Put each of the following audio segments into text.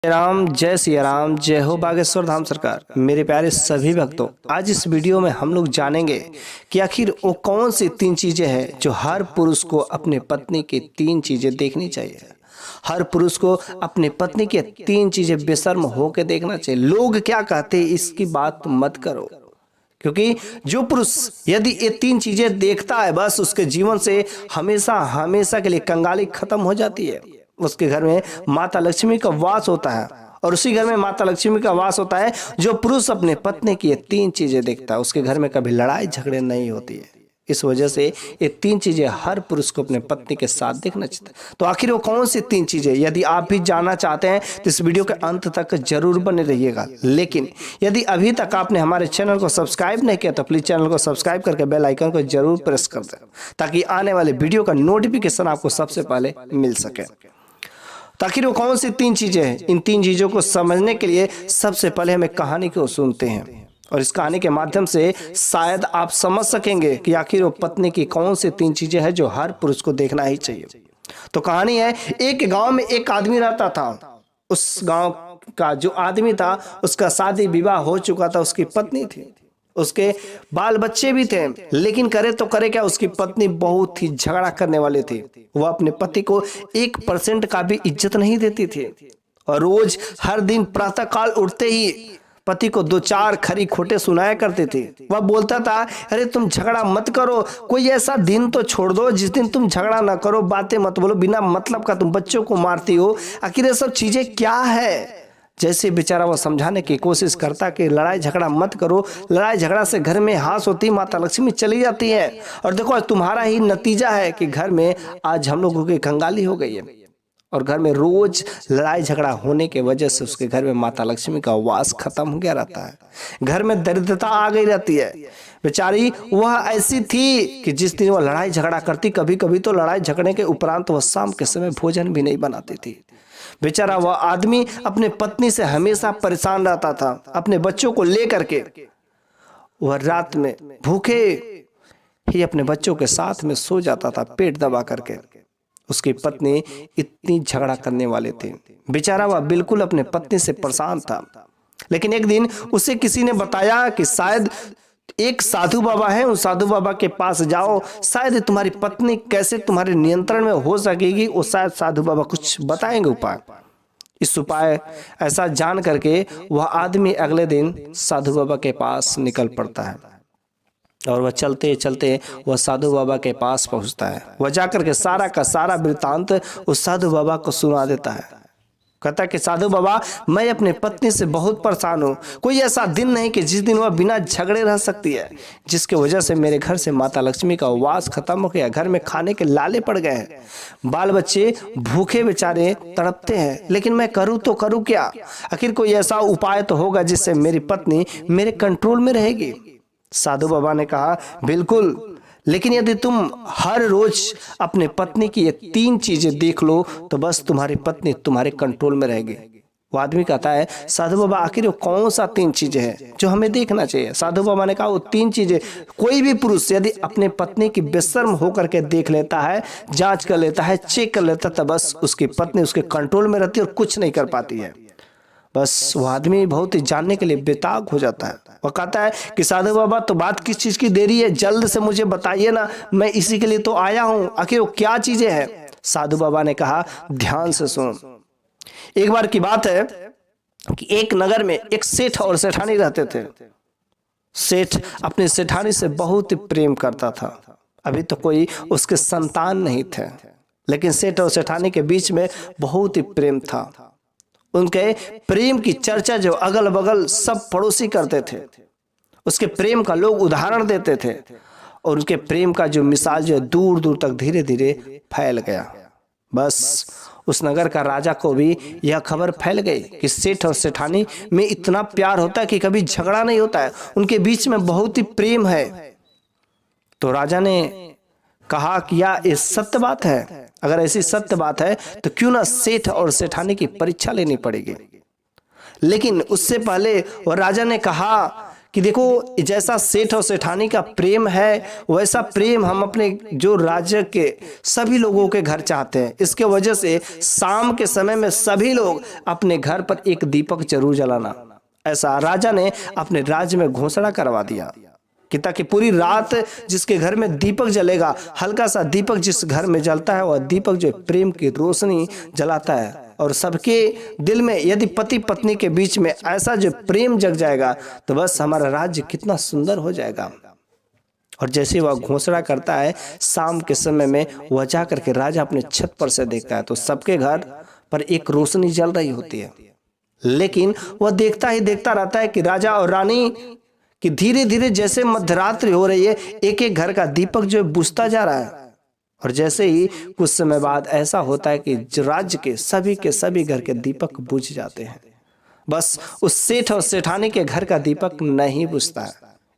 राम जय सिया राम, जय हो बागेश्वर धाम सरकार। मेरे प्यारे सभी भक्तों, आज इस वीडियो में हम लोग जानेंगे कि आखिर वो कौन सी तीन चीजें हैं जो हर पुरुष को अपने पत्नी की तीन चीजें देखनी चाहिए। हर पुरुष को अपने पत्नी की तीन चीजें बेशर्म होकर देखना चाहिए। लोग क्या कहते हैं इसकी बात मत करो, क्योंकि जो पुरुष यदि ये तीन चीजें देखता है बस उसके जीवन से हमेशा हमेशा के लिए कंगाली खत्म हो जाती है। उसके घर में माता लक्ष्मी का वास होता है और उसी घर में माता लक्ष्मी का वास होता है। जो पुरुष अपने पत्नी की ये तीन चीजें देखता है उसके घर में कभी लड़ाई झगड़े नहीं होती है। इस वजह से ये तीन चीजें हर पुरुष को अपने पत्नी के साथ देखना चाहिए। तो आखिर वो कौन सी तीन चीजें, यदि आप भी जानना चाहते हैं तो इस वीडियो के अंत तक जरूर बने रहिएगा। लेकिन यदि अभी तक आपने हमारे चैनल को सब्सक्राइब नहीं किया तो प्लीज चैनल को सब्सक्राइब करके बेल आइकन को जरूर प्रेस कर दें, ताकि आने वाले वीडियो का नोटिफिकेशन आपको सबसे पहले मिल सके। तो आखिर वो कौन सी तीन चीजें हैं, इन तीन चीजों को समझने के लिए सबसे पहले हम एक कहानी को सुनते हैं और इस कहानी के माध्यम से शायद आप समझ सकेंगे कि आखिर वो पत्नी की कौन सी तीन चीजें हैं जो हर पुरुष को देखना ही चाहिए। तो कहानी है, एक गांव में एक आदमी रहता था। उस गांव का जो आदमी था उसका शादी विवाह हो चुका था, उसकी पत्नी थी, उसके बाल बच्चे भी थे। लेकिन करे तो करे क्या, उसकी पत्नी बहुत ही झगड़ा करने वाली थी। वह अपने पति को 1% का भी इज्जत नहीं देती थी और रोज हर दिन प्रातः काल उठते ही पति को 2-4 खरी खोटे सुनाया करते थे। वह बोलता था, अरे तुम झगड़ा मत करो, कोई ऐसा दिन तो छोड़ दो जिस दिन तुम झगड़ा ना करो, बातें मत बोलो, बिना मतलब का तुम बच्चों को मारती हो, आखिर ये सब चीजें क्या है। जैसे बेचारा वो समझाने की कोशिश करता कि लड़ाई झगड़ा मत करो, लड़ाई झगड़ा से घर में हास होती, माता लक्ष्मी चली जाती है और देखो तुम्हारा ही नतीजा है कि घर में आज हम लोगों की कंगाली हो गई है और घर में रोज लड़ाई झगड़ा होने के वजह से उसके घर में माता लक्ष्मी का वास खत्म हो गया रहता है। घर में दरिद्रता आ गई रहती है। बेचारी वह ऐसी थी कि जिस दिन वह लड़ाई झगड़ा करती, कभी कभी तो लड़ाई झगड़ने के उपरांत वह शाम के समय भोजन भी नहीं बनाती थी। बेचारा वह आदमी अपने पत्नी से हमेशा परेशान रहता था। अपने बच्चों को लेकर के वह रात में भूखे ही अपने बच्चों के साथ में सो जाता था, पेट दबा करके। उसकी पत्नी इतनी झगड़ा करने वाले थे, बेचारा वह बिल्कुल अपने पत्नी से परेशान था। लेकिन एक दिन उसे किसी ने बताया कि शायद एक साधु बाबा है, उस साधु बाबा के पास जाओ, शायद तुम्हारी पत्नी कैसे तुम्हारे नियंत्रण में हो सकेगी, वो शायद साधु बाबा कुछ बताएंगे उपाय। इस उपाय ऐसा जान करके वह आदमी अगले दिन साधु बाबा के पास निकल पड़ता है और वह चलते चलते वह साधु बाबा के पास पहुंचता है। वह जाकर के सारा का सारा वृत्तांत उस साधु बाबा को सुना देता है। कहता कि साधु बाबा, मैं अपने पत्नी से बहुत परेशान हूँ। कोई ऐसा दिन नहीं कि जिस दिन वह बिना झगड़े रह सकती है, जिसके वजह से मेरे घर से माता लक्ष्मी का वास खत्म हो गया। घर में खाने के लाले पड़ गए हैं, बाल बच्चे भूखे बेचारे तड़पते हैं, लेकिन मैं करूँ तो करूँ क्या। आखिर कोई ऐसा उपाय तो होगा जिससे मेरी पत्नी मेरे कंट्रोल में रहेगी। साधु बाबा ने कहा, बिल्कुल, लेकिन यदि तुम हर रोज अपने पत्नी की ये तीन चीजें देख लो तो बस तुम्हारी पत्नी तुम्हारे कंट्रोल में रहेगी। वो आदमी कहता है, साधु बाबा आखिर वो कौन सा तीन चीजें हैं जो हमें देखना चाहिए। साधु बाबा ने कहा, वो तीन चीजें कोई भी पुरुष यदि अपने पत्नी की बेशर्म होकर के देख लेता है, जांच कर लेता है, चेक कर लेता है, तो बस उसकी पत्नी उसके कंट्रोल में रहती है और कुछ नहीं कर पाती है। बस वो आदमी बहुत ही जानने के लिए बेताब हो जाता है। वो कहता है कि साधु बाबा, तो बात किस चीज की देरी है, जल्द से मुझे बताइए ना, मैं इसी के लिए तो आया हूँ, आखिर वो क्या चीजें हैं। साधु बाबा ने कहा, ध्यान से सुनो। एक बार की बात है कि एक नगर में एक सेठ और सेठानी रहते थे। सेठ अपनी सेठानी से बहुत ही प्रेम करता था। अभी तो कोई उसके संतान नहीं थे, लेकिन सेठ और सेठानी के बीच में बहुत ही प्रेम था। उनके प्रेम की चर्चा जो अगल बगल सब पड़ोसी करते थे, उसके प्रेम का लोग उदाहरण देते थे और उनके प्रेम का जो मिसाल जो दूर दूर तक धीरे धीरे फैल गया। बस उस नगर का राजा को भी यह खबर फैल गई कि सेठ और सेठानी में इतना प्यार होता है कि कभी झगड़ा नहीं होता है, उनके बीच में बहुत ही प्रेम है। तो राजा ने कहा कि यह ये सत्य बात है, अगर ऐसी सत्य बात है तो क्यों ना सेठ और सेठानी की परीक्षा लेनी पड़ेगी। लेकिन उससे पहले वह राजा ने कहा कि देखो जैसा सेठ और सेठानी का प्रेम है वैसा प्रेम हम अपने जो राज्य के सभी लोगों के घर चाहते हैं। इसके वजह से शाम के समय में सभी लोग अपने घर पर एक दीपक जरूर जलाना। ऐसा राजा ने अपने राज्य में घोषणा करवा दिया कि ताकि पूरी रात जिसके घर में दीपक जलेगा, हल्का सा दीपक जिस घर में जलता है वह दीपक जो प्रेम की रोशनी जलाता है, और सबके दिल में यदि पति पत्नी के बीच में ऐसा जो प्रेम जग जाएगा तो बस हमारा राज्य कितना सुंदर हो जाएगा। और जैसे वह घोषणा करता है, शाम के समय में वह जा करके राजा अपने छत पर से देखता है तो सबके घर पर एक रोशनी जल रही होती है। लेकिन वह देखता ही देखता रहता है कि राजा और रानी कि धीरे धीरे जैसे मध्यरात्रि हो रही है एक एक घर का दीपक जो बुझता जा रहा है। और जैसे ही कुछ समय बाद ऐसा होता है कि राज्य के सभी घर के दीपक बुझ जाते हैं, बस उस सेठ और सेठानी के घर का दीपक नहीं बुझता है।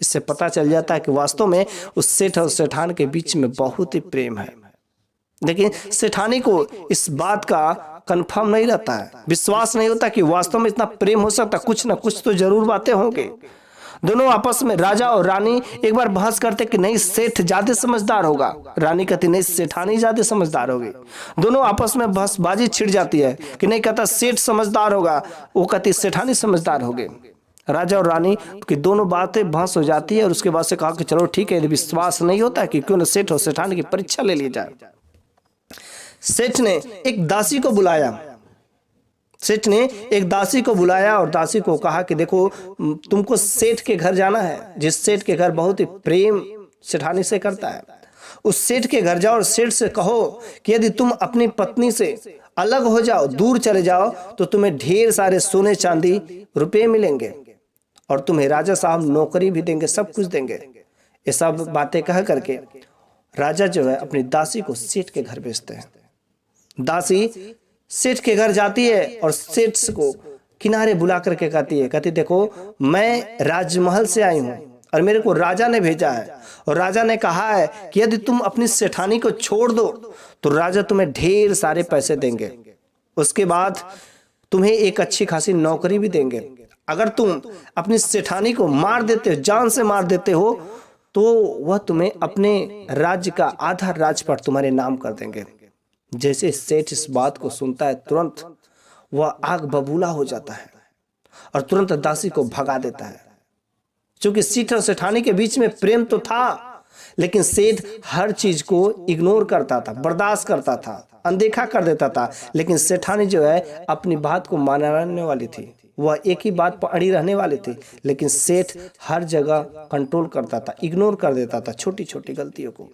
इससे पता चल जाता है कि वास्तव में उस सेठ और सेठान के बीच में बहुत ही प्रेम है। लेकिन सेठानी को इस बात का कंफर्म नहीं रहता है, विश्वास नहीं होता कि वास्तव में इतना प्रेम हो सकता। कुछ ना कुछ तो जरूर बातें होंगे। दोनों आपस में राजा और रानी एक बार बहस करते कि नहीं सेठ ज्यादा समझदार होगा, रानी कहती नहीं सेठानी ज्यादा समझदार होगी। दोनों आपस में बहसबाजी छिड़ जाती है कि नहीं कहता सेठ समझदार होगा, वो कहती सेठानी समझदार होगी। राजा और रानी की दोनों बातें बहस हो जाती है और उसके बाद से कहा कि चलो ठीक है, यदि विश्वास नहीं होता कि क्यों न सेठ और सेठानी की परीक्षा ले ली जाए। सेठ ने एक दासी को बुलाया। सेठ ने एक दासी को बुलाया और दासी को कहा कि देखो तुमको सेठ के घर जाना है, जिस सेठ के घर बहुत ही प्रेम सेठानी से करता है, उस सेठ के घर जाओ और सेठ से कहो कि यदि तुम अपनी पत्नी से अलग हो जाओ, दूर चले जाओ, तो तुम्हें ढेर सारे सोने चांदी रुपए मिलेंगे और तुम्हें राजा साहब नौकरी भी देंगे, सब कुछ देंगे। ये सब बातें कह करके राजा जो है अपनी दासी को सेठ के घर भेजते हैं। दासी सेठ के घर जाती है और सेठ को किनारे बुला करके कहती देखो मैं राजमहल से आई हूं और मेरे को राजा ने भेजा है, और राजा ने कहा है कि यदि तुम अपनी सेठानी को छोड़ दो तो राजा तुम्हें ढेर सारे पैसे देंगे, उसके बाद तुम्हें एक अच्छी खासी नौकरी भी देंगे। अगर तुम अपनी सेठानी को मार देते हो, जान से मार देते हो, तो वह तुम्हें अपने राज्य का आधा राजपाट तुम्हारे नाम कर देंगे। जैसे सेठ इस बात को सुनता है तुरंत वह आग बबूला हो जाता है और तुरंत दासी को भगा देता है। क्योंकि सेठ और सेठानी के बीच में प्रेम तो था, लेकिन सेठ हर चीज को इग्नोर करता था, बर्दाश्त करता था, अनदेखा कर देता था। लेकिन सेठानी जो है अपनी बात को मानने वाली थी, वह एक ही बात पर अड़ी रहने वाली थी। लेकिन सेठ हर जगह कंट्रोल करता था, इग्नोर कर देता था छोटी छोटी गलतियों को।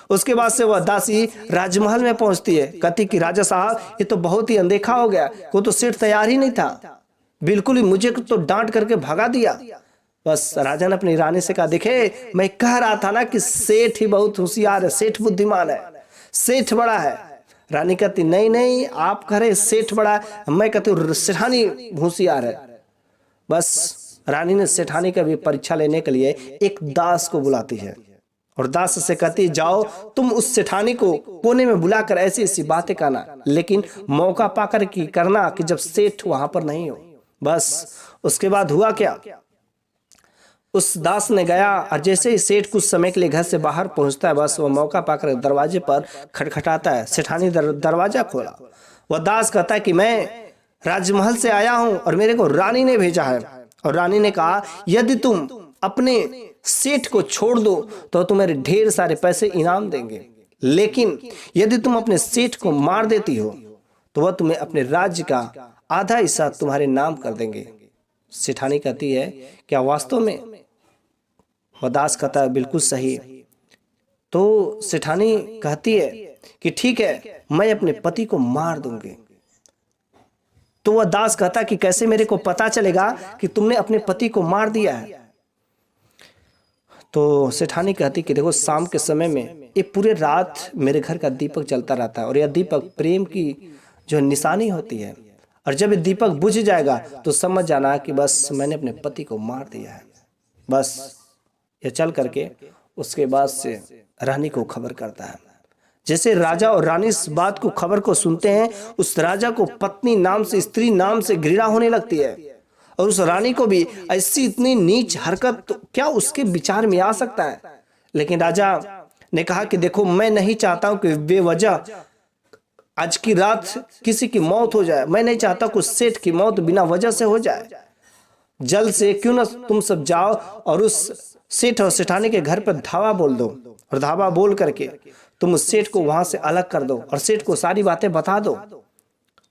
उसके बाद से वह दासी राजमहल में पहुंचती है, कहती कि राजा साहब ये तो बहुत ही अनदेखा हो गया, वो तो सेठ तैयार ही नहीं था, बिल्कुल ही मुझे तो डांट करके भगा दिया। बस राजा ने अपनी रानी से कहा देखे मैं कह रहा था ना कि सेठ ही बहुत होशियार है, सेठ बुद्धिमान है, सेठ बड़ा है। रानी कहती नहीं नहीं आप कह रहे सेठ बड़ा है, मैं कहती हूँ सेठानी होशियार है। बस रानी ने सेठानी का भी परीक्षा लेने के लिए एक दास को बुलाती है और दास से कहती जाओ तुम उस सेठानी को कोने में बुलाकर ऐसी ऐसी बातें कहना, लेकिन मौका पाकर की करना कि जब सेठ वहां पर नहीं हो। बस उसके बाद हुआ क्या, उस दास ने गया और जैसे ही सेठ कुछ समय के लिए घर से बाहर पहुंचता है, बस वो मौका पाकर दरवाजे पर खटखटाता है। सेठानी दरवाजा खोला। वह दास कहता है कि मैं राजमहल से आया हूं और मेरे को रानी ने भेजा है, और रानी ने कहा यदि तुम अपने सेठ को छोड़ दो तो तुम्हें ढेर सारे पैसे इनाम देंगे, लेकिन यदि तुम अपने सेठ को मार देती हो तो वह तुम्हें अपने राज्य का आधा हिस्सा तुम्हारे नाम कर देंगे। सेठानी कहती है क्या वास्तव में? वह दास कहता है बिल्कुल सही। तो सेठानी कहती है कि ठीक है मैं अपने पति को मार दूंगी। तो वह दास कहता है कि कैसे मेरे को पता चलेगा कि तुमने अपने पति को मार दिया है? तो सेठानी कहती कि देखो शाम के समय में ये पूरे रात मेरे घर का दीपक जलता रहता है और यह दीपक प्रेम की जो निशानी होती है, और जब ये दीपक बुझ जाएगा तो समझ जाना कि बस मैंने अपने पति को मार दिया है। बस ये चल करके उसके बाद से रानी को खबर करता है। जैसे राजा और रानी इस बात को खबर को सुनते हैं, उस राजा को पत्नी नाम से, स्त्री नाम से घृणा होने लगती है और उस रानी को भी ऐसी इतनी नीच हरकत तो क्या उसके विचार में आ सकता है। लेकिन राजा ने कहा कि देखो, मैं नहीं चाहता हूं कि बेवजह आज की रात किसी की मौत हो जाए। मैं नहीं चाहता कि सेठ की मौत बिना वजह से हो जाए। जल्द से क्यों ना तुम सब जाओ और उस सेठ और सेठानी के घर पर धावा बोल दो, और धावा बोल करके तुम उस सेठ को वहां से अलग कर दो और सेठ को सारी बातें बता दो।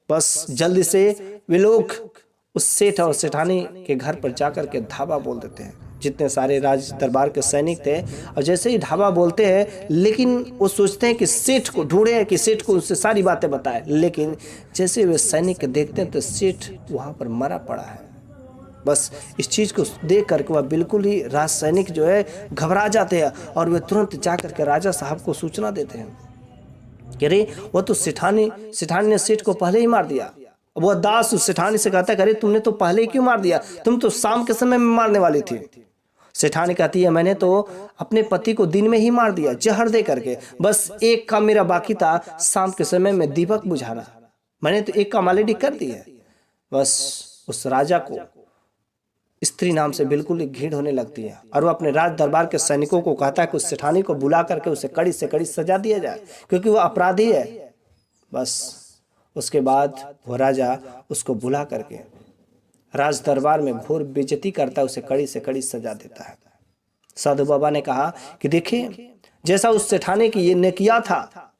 बस जल्दी से वे लोग उस सेठ और सेठानी के घर पर जाकर के धावा बोल देते हैं। जितने सारे राज दरबार के सैनिक थे, और जैसे ही धावा बोलते हैं, लेकिन वो सोचते हैं कि सेठ को ढूंढे, कि सेठ को उससे सारी बातें बताए। लेकिन जैसे वे सैनिक देखते हैं तो सेठ वहां पर मरा पड़ा है। बस इस चीज को देख करके वह बिल्कुल ही राज सैनिक जो है घबरा जाते हैं, और वे तुरंत जाकर के राजा साहब को सूचना देते हैं कि अरे वह तो सेठानी ने सेठ को पहले ही मार दिया। वह दास उस सेठानी से कहता है, अरे तुमने तो पहले ही क्यों मार दिया, तुम तो शाम के समय में मारने वाली थी। सेठानी कहती है, मैंने तो अपने पति को दिन में ही मार दिया जहर दे करके। बस एक काम मेरा बाकी था, शाम के समय में दीपक बुझाना। मैंने तो एक काम ऑलरेडी कर दी है। बस उस राजा को स्त्री नाम से बिल्कुल ही घृणा होने लगती है, और वो अपने राज दरबार के सैनिकों को कहता है कि उस सेठानी को बुला करके उसे कड़ी से कड़ी सजा दिया जाए, क्योंकि वह अपराधी है। बस उसके बाद वो राजा उसको बुला करके राज दरबार में घोर बेइज्जती करता है, उसे कड़ी से कड़ी सजा देता है। साधु बाबा ने कहा कि देखिए, जैसा उस सेठानी की ये ने किया था,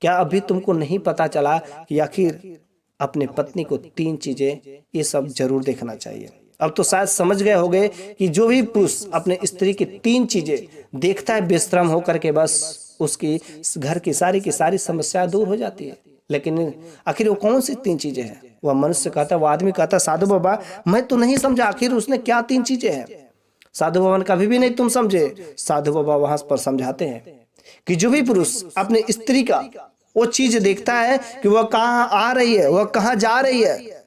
क्या अभी तुमको नहीं पता चला कि आखिर अपने पत्नी को 3 चीजें ये सब जरूर देखना चाहिए। अब तो शायद समझ गए होंगे कि जो भी पुरुष अपने स्त्री की 3 चीजें देखता है बेशर्म होकर के, बस उसकी घर की सारी समस्या दूर हो जाती है। लेकिन आखिर वो कौन सी 3 चीजें हैं? वह मनुष्य कहता, वह आदमी कहता, साधु बाबा मैं तो नहीं समझा, आखिर उसने क्या 3 चीजें हैं? साधु बाबा ने कभी भी नहीं तुम समझे। साधु बाबा वहां पर समझाते हैं कि जो भी पुरुष अपने स्त्री का वो चीज देखता है कि वह कहाँ आ रही है, वह कहाँ जा रही है,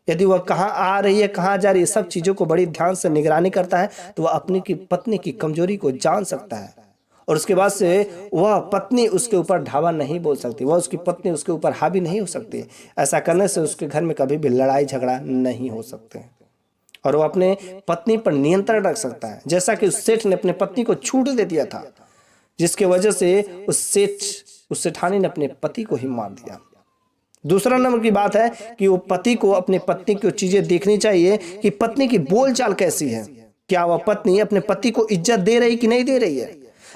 यदि वह कहाँ आ रही है, कहाँ जा रही है, सब चीजों को बड़ी ध्यान से निगरानी करता है, तो वह अपनी की पत्नी की कमजोरी को जान सकता है। और उसके बाद से वह पत्नी उसके ऊपर धावा नहीं बोल सकती, वह उसकी पत्नी उसके ऊपर हावी नहीं हो सकती। ऐसा करने से उसके घर में कभी भी लड़ाई झगड़ा नहीं हो सकते, और वह अपने पत्नी पर नियंत्रण रख सकता है। जैसा कि उस सेठ ने अपने पत्नी को छूट दे दिया था, जिसके वजह से उस सेठानी ने अपने पति को ही मार दिया। दूसरा नंबर की बात है कि वो पति को अपने पत्नी की चीजें देखनी चाहिए कि पत्नी की बोलचाल कैसी है। क्या वह पत्नी अपने पति को इज्जत दे रही कि नहीं दे रही है,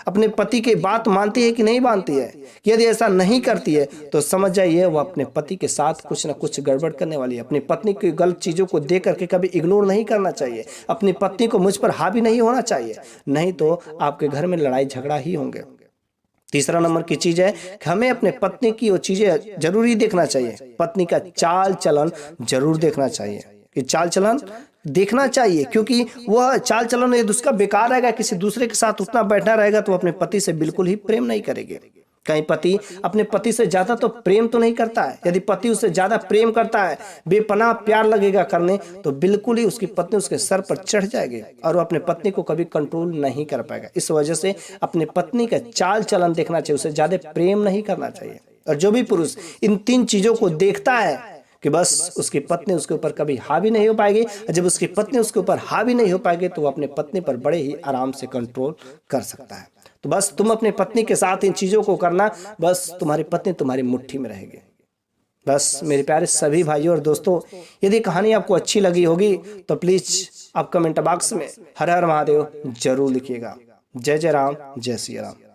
अपने पति की बात मानती है कि नहीं मानती है। यदि ऐसा नहीं करती है तो समझ जाइए वह अपने पति के साथ कुछ ना कुछ गड़बड़ करने वाली है। अपनी पत्नी की गलत चीजों को देख करके कभी इग्नोर नहीं करना चाहिए। अपनी पत्नी को मुझ पर हावी नहीं होना चाहिए, नहीं तो आपके घर में लड़ाई झगड़ा ही होंगे। तीसरा नंबर की चीज है कि हमें अपने पत्नी की वो चीजें जरूरी देखना चाहिए। पत्नी का चाल चलन जरूर देखना चाहिए, कि चाल चलन देखना चाहिए, क्योंकि वह चाल चलन यदि उसका बेकार रहेगा, किसी दूसरे के साथ उतना बैठना रहेगा, तो अपने पति से बिल्कुल ही प्रेम नहीं करेंगे। कहीं पति अपने पति से ज्यादा तो प्रेम तो नहीं करता है। यदि पति उससे ज्यादा प्रेम करता है, बेपनाह प्यार लगेगा करने, तो बिल्कुल ही उसकी पत्नी उसके सर पर चढ़ जाएगी और वो अपने पत्नी को कभी कंट्रोल नहीं कर पाएगा। इस वजह से अपने पत्नी का चाल चलन देखना चाहिए, उसे ज्यादा प्रेम नहीं करना चाहिए। और जो भी पुरुष इन 3 चीजों को देखता है कि बस उसकी पत्नी उसके ऊपर कभी हावी नहीं हो पाएगी, जब उसकी पत्नी उसके ऊपर हावी नहीं हो पाएगी तो वो अपने पत्नी पर बड़े ही आराम से कंट्रोल कर सकता है। तो बस तुम अपनी पत्नी के साथ इन चीजों को करना, बस तुम्हारी पत्नी तुम्हारी मुट्ठी में रहेगी। बस मेरे प्यारे सभी भाइयों और दोस्तों, यदि कहानी आपको अच्छी लगी होगी तो प्लीज आप कमेंट बॉक्स में हर हर महादेव जरूर लिखिएगा। जय जय राम, जय श्री राम।